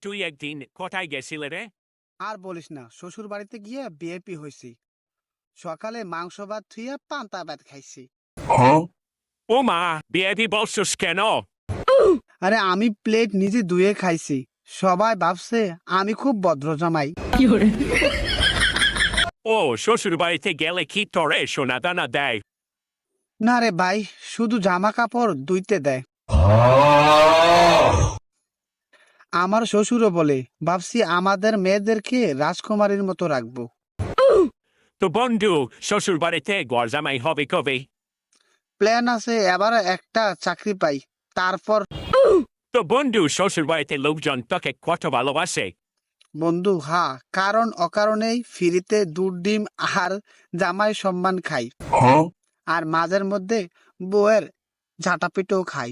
তুই একদিন কোথায় গেছিলে রে? আর বলিস না, শ্বশুর বাড়িতে গিয়ে বিএপি হয়েছি। সকালে মাংস ভাত থুইয়া পান্তা ভাত খাইছি। ও মা, বিয়েবি বলছিস কেন? আরে আমি প্লেট নিজে ধুয়ে খাইছি। সবাই ভাবছে আমি খুব ভদ্র জামাই। ও, শ্বশুর বাড়িতে গেলে কি তোরে সোনা দানা দেয়? না রে ভাই, শুধু জামা কাপড় ধুইতে দেয়। আমার শ্বশুরও বলে, ভাবছি আমাদের মেয়েদেরকে রাজকুমারীর মতো রাখবো। তো বন্ধু, শ্বশুর বাড়িতে ঘর জামাই হবে কবে? প্ল্যান আছে, এবার একটা চাকরি পাই, তারপর। তো বন্ধু, শ্বশুর বাড়িতে লোকজন তোকে কত ভালোবাসে? বন্ধু, হ্যাঁ, কারণ অকারণেই ফ্রিতে দুধ ডিম আর জামাই সম্মান খাই। আর মাঝের মধ্যে বউয়ের ঝাঁটাপিটাও খাই।